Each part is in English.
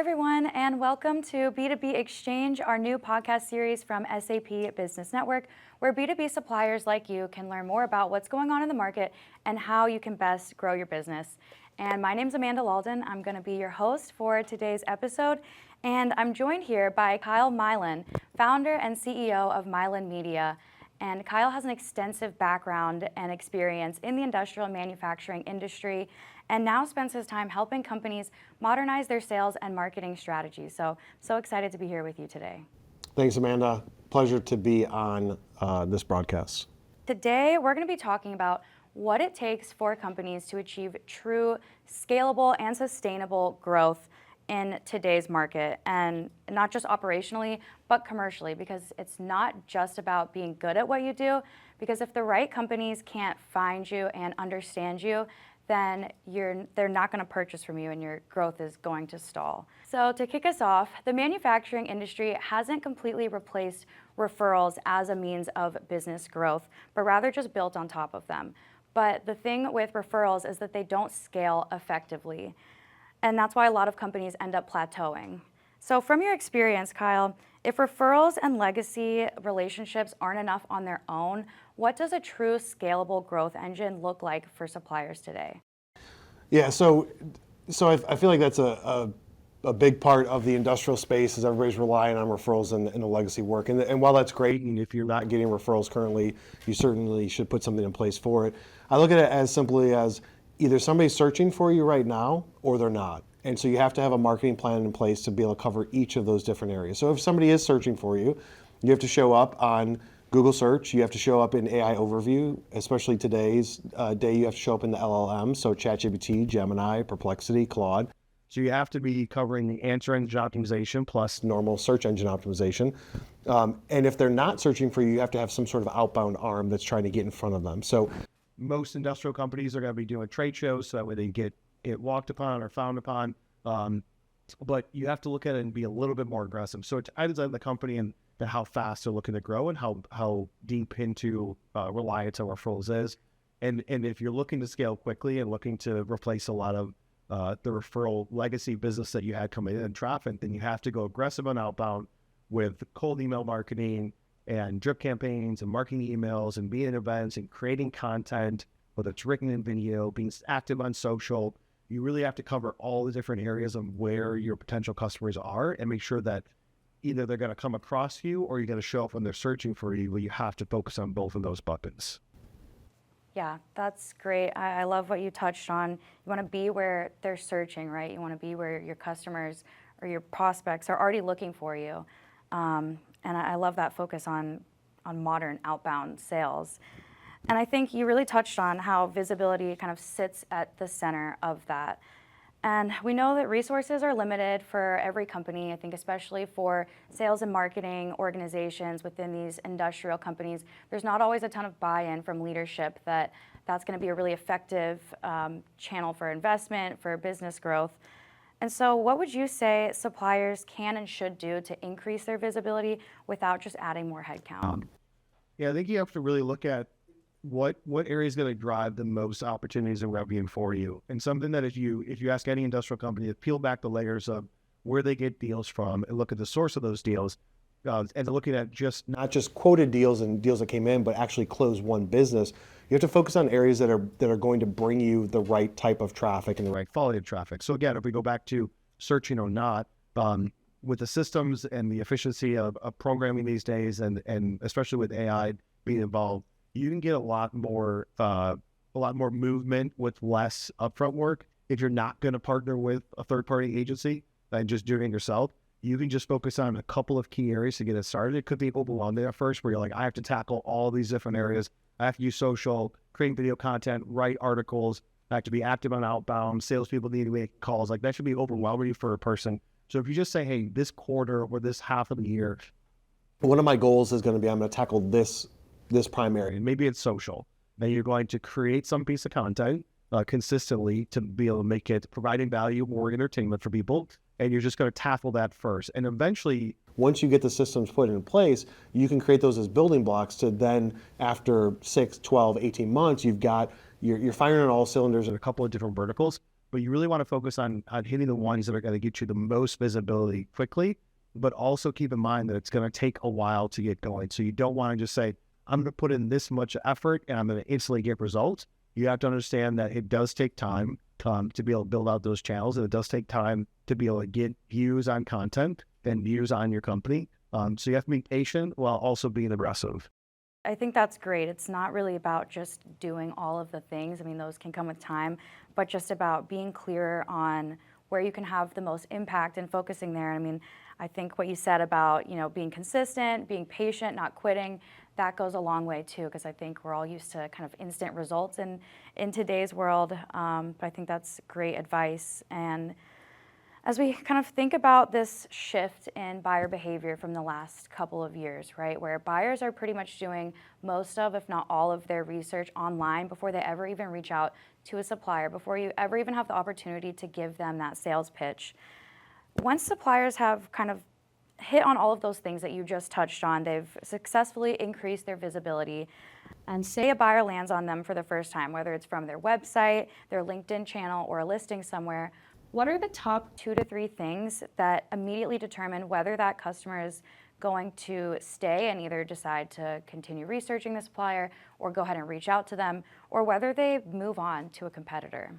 everyone, and welcome to B2B Exchange, our new podcast series from SAP Business Network, where B2B suppliers like you can learn more about what's going on in the market and how you can best grow your business. And my name's Amanda Laldin. I'm going to be your host for today's episode, and I'm joined here by Kyle Milan, founder and CEO of Milan Media. And Kyle has an extensive background and experience in the industrial manufacturing industry and now spends his time helping companies modernize their sales and marketing strategies. So excited to be here with you today. Thanks, Amanda. Pleasure to be on this broadcast. Today, we're going to be talking about what it takes for companies to achieve true, scalable, and sustainable growth in today's market, and not just operationally, but commercially, because it's not just about being good at what you do, because if the right companies can't find you and understand you, then they're not going to purchase from you and your growth is going to stall. So to kick us off, the manufacturing industry hasn't completely replaced referrals as a means of business growth, but rather just built on top of them. But the thing with referrals is that they don't scale effectively. And that's why a lot of companies end up plateauing. So from your experience, Kyle, if referrals and legacy relationships aren't enough on their own, what does a true scalable growth engine look like for suppliers today? Yeah, so I feel like that's a big part of the industrial space is everybody's relying on referrals and the legacy work. And while that's great, and if you're not getting referrals currently, you certainly should put something in place for it. I look at it as simply as either somebody's searching for you right now or they're not. And so you have to have a marketing plan in place to be able to cover each of those different areas. So if somebody is searching for you, you have to show up on Google search, you have to show up in AI overview, especially today's day, you have to show up in the LLM, so ChatGPT, Gemini, Perplexity, Claude. So you have to be covering the answer engine optimization plus normal search engine optimization. And if they're not searching for you, you have to have some sort of outbound arm that's trying to get in front of them. So most industrial companies are going to be doing trade shows so that way they get it walked upon or found upon. But you have to look at it and be a little bit more aggressive. So it depends on the company and how fast they're looking to grow and how deep into reliance on referrals is. And if you're looking to scale quickly and looking to replace a lot of the referral legacy business that you had coming in traffic, then you have to go aggressive on outbound with cold email marketing and drip campaigns and marketing emails and being at events and creating content, whether it's written in video, being active on social. You really have to cover all the different areas of where your potential customers are and make sure that either they're going to come across you or you're going to show up when they're searching for you. Well, you have to focus on both of those buttons. Yeah, that's great. I love what you touched on. You want to be where they're searching, right? You want to be where your customers or your prospects are already looking for you. And I love that focus on modern outbound sales. And I think you really touched on how visibility kind of sits at the center of that. And we know that resources are limited for every company, I think especially for sales and marketing organizations within these industrial companies. There's not always a ton of buy-in from leadership that's going to be a really effective channel for investment, for business growth. And so what would you say suppliers can and should do to increase their visibility without just adding more headcount? Yeah, I think you have to really look at what area is going to drive the most opportunities and revenue for you. And something that if you ask any industrial company to peel back the layers of where they get deals from and look at the source of those deals, and looking at not just quoted deals and deals that came in, but actually close one business, you have to focus on areas that are going to bring you the right type of traffic and the right quality of traffic. So again, if we go back to searching or not, with the systems and the efficiency of programming these days, and especially with AI being involved, you can get a lot more movement with less upfront work. If you're not going to partner with a third-party agency and just doing it yourself, you can just focus on a couple of key areas to get it started. It could be overwhelming at first, where you're like, I have to tackle all these different areas. I have to use social, create video content, write articles. I have to be active on outbound. Salespeople need to make calls. Like that should be overwhelming for a person. So if you just say, hey, this quarter or this half of the year, one of my goals is going to be I'm going to tackle this prime area. Maybe it's social. Then you're going to create some piece of content consistently to be able to make it providing value or entertainment for people. And you're just going to tackle that first. And eventually, once you get the systems put in place, you can create those as building blocks to then after 6, 12, 18 months, you're firing on all cylinders in a couple of different verticals. but you really want to focus on hitting the ones that are going to get you the most visibility quickly, but also keep in mind that it's going to take a while to get going. So you don't want to just say, I'm going to put in this much effort and I'm going to instantly get results. You have to understand that it does take time to be able to build out those channels, and it does take time to be able to get views on content and views on your company. So you have to be patient while also being aggressive. I think that's great. It's not really about just doing all of the things. I mean, those can come with time, but just about being clear on where you can have the most impact and focusing there. I mean, I think what you said about, being consistent, being patient, not quitting, that goes a long way too, because I think we're all used to kind of instant results in today's world. But I think that's great advice. And as we kind of think about this shift in buyer behavior from the last couple of years, right, where buyers are pretty much doing most of, if not all of their research online before they ever even reach out to a supplier, before you ever even have the opportunity to give them that sales pitch. Once suppliers have kind of hit on all of those things that you just touched on, they've successfully increased their visibility, and say a buyer lands on them for the first time, whether it's from their website, their LinkedIn channel, or a listing somewhere, what are the top 2 to 3 things that immediately determine whether that customer is going to stay and either decide to continue researching the supplier or go ahead and reach out to them, or whether they move on to a competitor?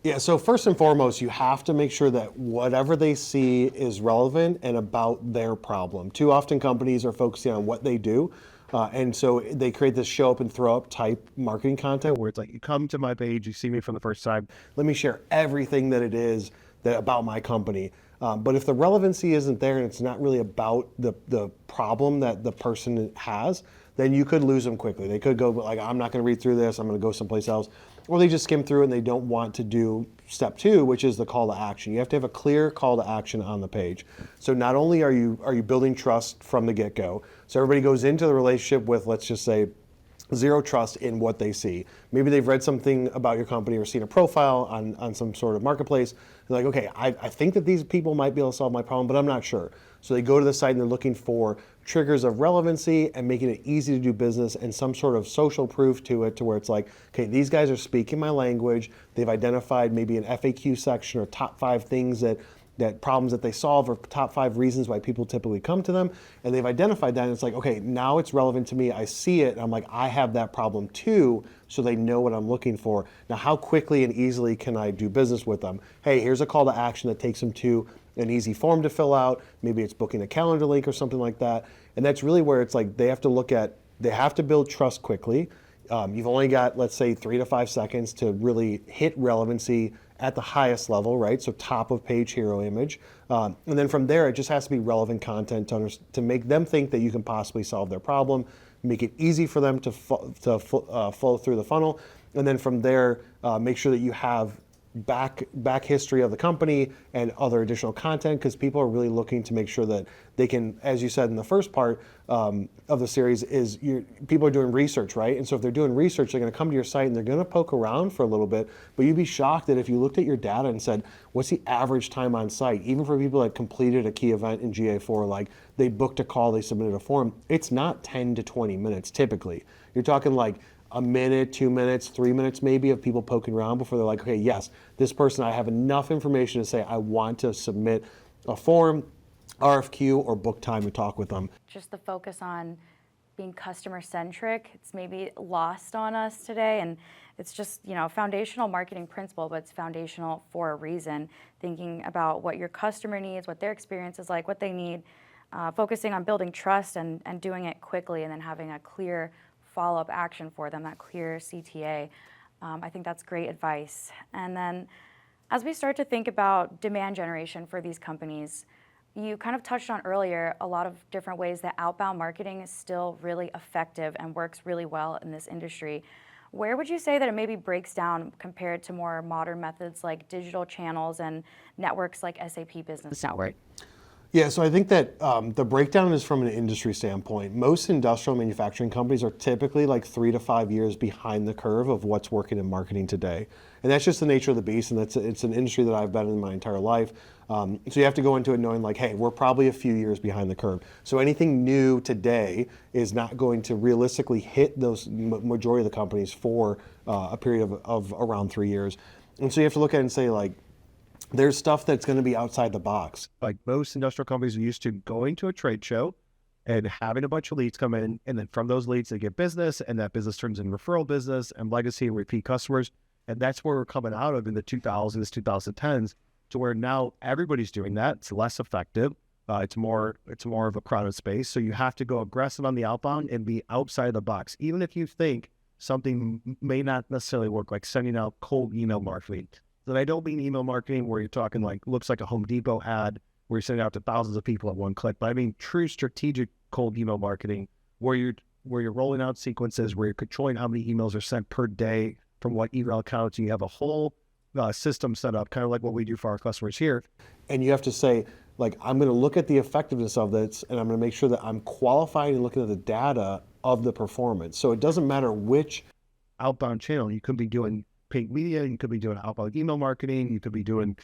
Yeah, so first and foremost, you have to make sure that whatever they see is relevant and about their problem. Too often companies are focusing on what they do, and so they create this show up and throw up type marketing content where it's like, you come to my page, you see me for the first time, let me share everything that it is about my company. But if the relevancy isn't there and it's not really about the problem that the person has, then you could lose them quickly. They could go like, I'm not going to read through this, I'm going to go someplace else. Or they just skim through it and they don't want to do step 2, which is the call to action. You have to have a clear call to action on the page. So not only are you building trust from the get-go, so everybody goes into the relationship with, let's just say, zero trust in what they see. Maybe they've read something about your company or seen a profile on some sort of marketplace. They're like, okay, I think that these people might be able to solve my problem, but I'm not sure. So they go to the site and they're looking for triggers of relevancy and making it easy to do business and some sort of social proof to it, to where it's like, okay, these guys are speaking my language. They've identified maybe an FAQ section or top 5 things that problems that they solve, or top 5 reasons why people typically come to them. And they've identified that, and it's like, okay, now it's relevant to me. I see it, and I'm like, I have that problem too, so they know what I'm looking for. Now, how quickly and easily can I do business with them? Hey, here's a call to action that takes them to an easy form to fill out. Maybe it's booking a calendar link or something like that. And that's really where it's like they have to build trust quickly. You've only got, let's say, 3 to 5 seconds to really hit relevancy at the highest level, right? So top of page hero image. And then from there, it just has to be relevant content to make them think that you can possibly solve their problem, make it easy for them to flow through the funnel. And then from there, make sure that you have back history of the company and other additional content, because people are really looking to make sure that they can, as you said in the first part of the series, is people are doing research, right? And so if they're doing research, they're going to come to your site and they're going to poke around for a little bit, but you'd be shocked that if you looked at your data and said, what's the average time on site, even for people that completed a key event in GA4, like they booked a call, they submitted a form, it's not 10 to 20 minutes typically. You're talking like a minute, 2 minutes, 3 minutes maybe of people poking around before they're like, okay, yes, this person, I have enough information to say I want to submit a form, RFQ, or book time to talk with them. Just the focus on being customer-centric, it's maybe lost on us today, and it's just, foundational marketing principle, but it's foundational for a reason. Thinking about what your customer needs, what their experience is like, what they need, focusing on building trust and doing it quickly, and then having a clear follow-up action for them, that clear CTA. I think that's great advice. And then as we start to think about demand generation for these companies, you kind of touched on earlier a lot of different ways that outbound marketing is still really effective and works really well in this industry. Where would you say that it maybe breaks down compared to more modern methods like digital channels and networks like SAP Business Network? Yeah, so I think that the breakdown is from an industry standpoint. Most industrial manufacturing companies are typically like 3 to 5 years behind the curve of what's working in marketing today. And that's just the nature of the beast, and it's an industry that I've been in my entire life. So you have to go into it knowing like, hey, we're probably a few years behind the curve. So anything new today is not going to realistically hit those majority of the companies for a period of around 3 years. And so you have to look at it and say, like, there's stuff that's going to be outside the box. Like most industrial companies are used to going to a trade show and having a bunch of leads come in, and then from those leads they get business, and that business turns into referral business and legacy and repeat customers. And that's where we're coming out of in the 2000s, 2010s, to where now everybody's doing that. It's less effective. It's more of a crowded space. So you have to go aggressive on the outbound and be outside the box. Even if you think something may not necessarily work, like sending out cold email marketing. Then I don't mean email marketing where you're talking like, looks like a Home Depot ad where you're sending out to thousands of people at one click, but I mean true strategic cold email marketing where you're rolling out sequences, where you're controlling how many emails are sent per day from what email accounts. You have a whole system set up, kind of like what we do for our customers here. And you have to say, like, I'm going to look at the effectiveness of this, and I'm going to make sure that I'm qualified and looking at the data of the performance. So it doesn't matter which outbound channel. You could be doing paid media, you could be doing outbound email marketing, you could be doing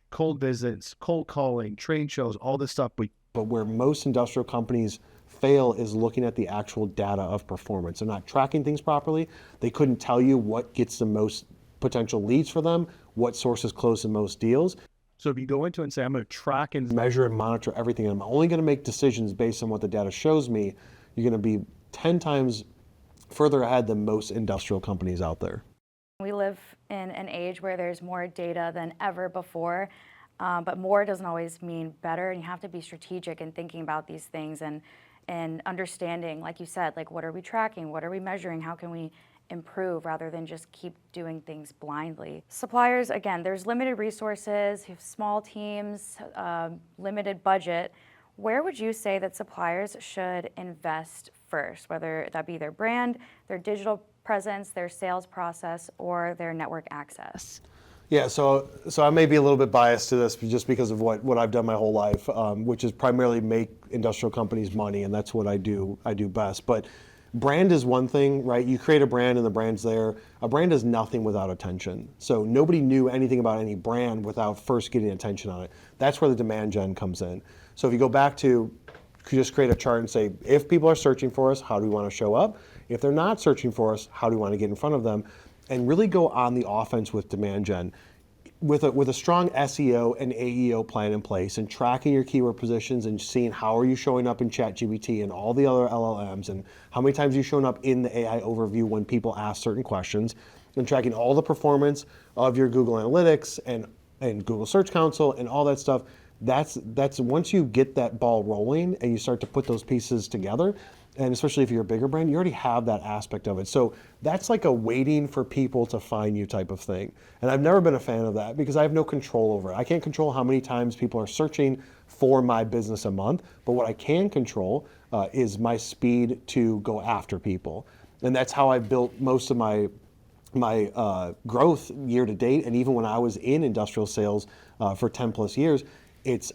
cold visits, cold calling, trade shows, all this stuff. But where most industrial companies fail is looking at the actual data of performance. They're not tracking things properly. They couldn't tell you what gets the most potential leads for them, what sources close the most deals. So if you go into it and say, I'm going to track and measure and monitor everything, and I'm only going to make decisions based on what the data shows me, you're going to be 10 times further ahead than most industrial companies out there. We live in an age where there's more data than ever before, but more doesn't always mean better, and you have to be strategic in thinking about these things and understanding, like you said, like what are we tracking, what are we measuring, how can we improve rather than just keep doing things blindly. Suppliers, again, there's limited resources, you have small teams, limited budget. Where would you say that suppliers should invest first, whether that be their brand, their digital presence, their sales process, or their network access? Yeah, so I may be a little bit biased to this just because of what I've done my whole life, which is primarily make industrial companies money, and that's what I do best. But brand is one thing, right? You create a brand and the brand's there. A brand is nothing without attention. So nobody knew anything about any brand without first getting attention on it. That's where the demand gen comes in. So if you go back to, you just create a chart and say, if people are searching for us, how do we want to show up? If they're not searching for us, how do we want to get in front of them? And really go on the offense with demand gen. With a strong SEO and AEO plan in place and tracking your keyword positions and seeing how are you showing up in ChatGPT and all the other LLMs and how many times you've shown up in the AI overview when people ask certain questions, and tracking all the performance of your Google Analytics and Google Search Console and all that stuff. That's once you get that ball rolling and you start to put those pieces together, and especially if you're a bigger brand, you already have that aspect of it. So that's like a waiting for people to find you type of thing. And I've never been a fan of that because I have no control over it. I can't control how many times people are searching for my business a month, but what I can control is my speed to go after people. And that's how I built most of my growth year to date. And even when I was in industrial sales for 10 plus years,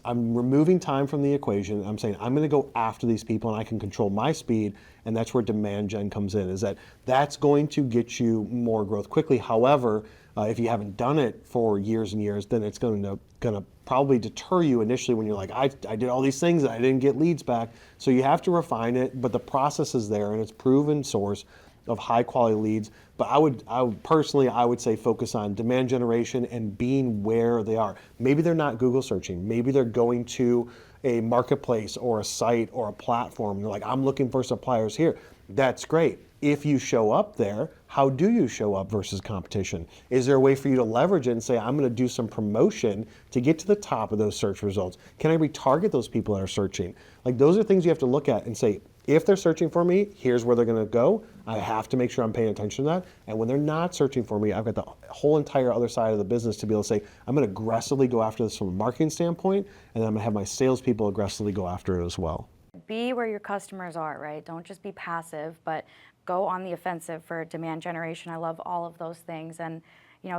I'm removing time from the equation. I'm saying I'm going to go after these people and I can control my speed, and that's where demand gen comes in, is that's going to get you more growth quickly. However, if you haven't done it for years and years, then it's going to probably deter you initially when you're like, I did all these things and I didn't get leads back. So you have to refine it, but the process is there and it's proven source of high quality leads. But I would personally say focus on demand generation and being where they are. Maybe they're not Google searching. Maybe they're going to a marketplace or a site or a platform. They're like, I'm looking for suppliers here. That's great. If you show up there, how do you show up versus competition? Is there a way for you to leverage it and say, I'm going to do some promotion to get to the top of those search results? Can I retarget those people that are searching? Like, those are things you have to look at and say, if they're searching for me, here's where they're going to go. I have to make sure I'm paying attention to that. And when they're not searching for me, I've got the whole entire other side of the business to be able to say, I'm going to aggressively go after this from a marketing standpoint, and then I'm going to have my salespeople aggressively go after it as well. Be where your customers are, right? Don't just be passive, but go on the offensive for demand generation. I love all of those things. And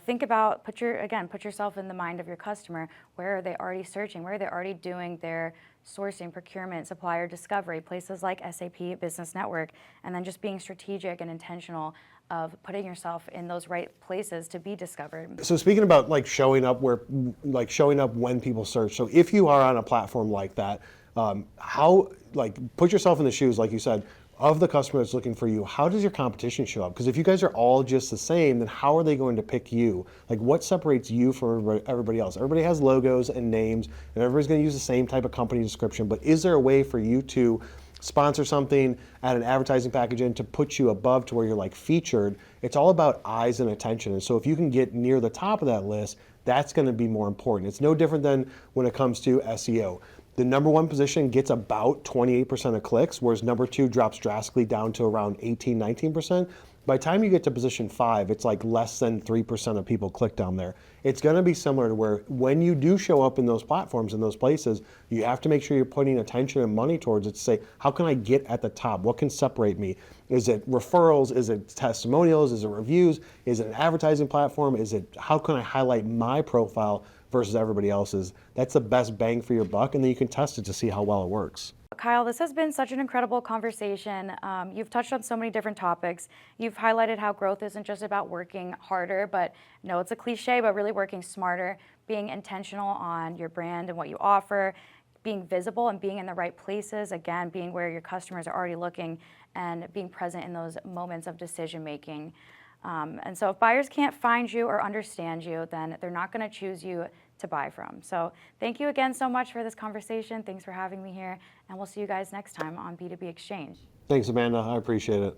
think about, put yourself in the mind of your customer. Where are they already searching? Where are they already doing their sourcing, procurement, supplier discovery, places like SAP Business Network, and then just being strategic and intentional of putting yourself in those right places to be discovered. So speaking about showing up when people search. So if you are on a platform like that, put yourself in the shoes, like you said. of the customer that's looking for you, how does your competition show up? Because if you guys are all just the same, then how are they going to pick you? Like, what separates you from everybody else? Everybody has logos and names, and everybody's going to use the same type of company description, but is there a way for you to sponsor something, add an advertising package in to put you above to where you're like featured? It's all about eyes and attention. And so if you can get near the top of that list, that's going to be more important. It's no different than when it comes to SEO. The number one position gets about 28% of clicks, whereas number two drops drastically down to around 18, 19%. By the time you get to position 5, it's like less than 3% of people click down there. It's going to be similar to where when you do show up in those platforms, in those places, you have to make sure you're putting attention and money towards it to say, how can I get at the top? What can separate me? Is it referrals? Is it testimonials? Is it reviews? Is it an advertising platform? Is it, how can I highlight my profile versus everybody else's? That's the best bang for your buck, and then you can test it to see how well it works. Kyle, this has been such an incredible conversation. You've touched on so many different topics. You've highlighted how growth isn't just about working harder, but no, it's a cliche, but really working smarter, being intentional on your brand and what you offer, being visible and being in the right places, again, being where your customers are already looking and being present in those moments of decision making. And so if buyers can't find you or understand you, then they're not going to choose you to buy from. So thank you again so much for this conversation. Thanks for having me here. And we'll see you guys next time on B2B Exchange. Thanks, Amanda. I appreciate it.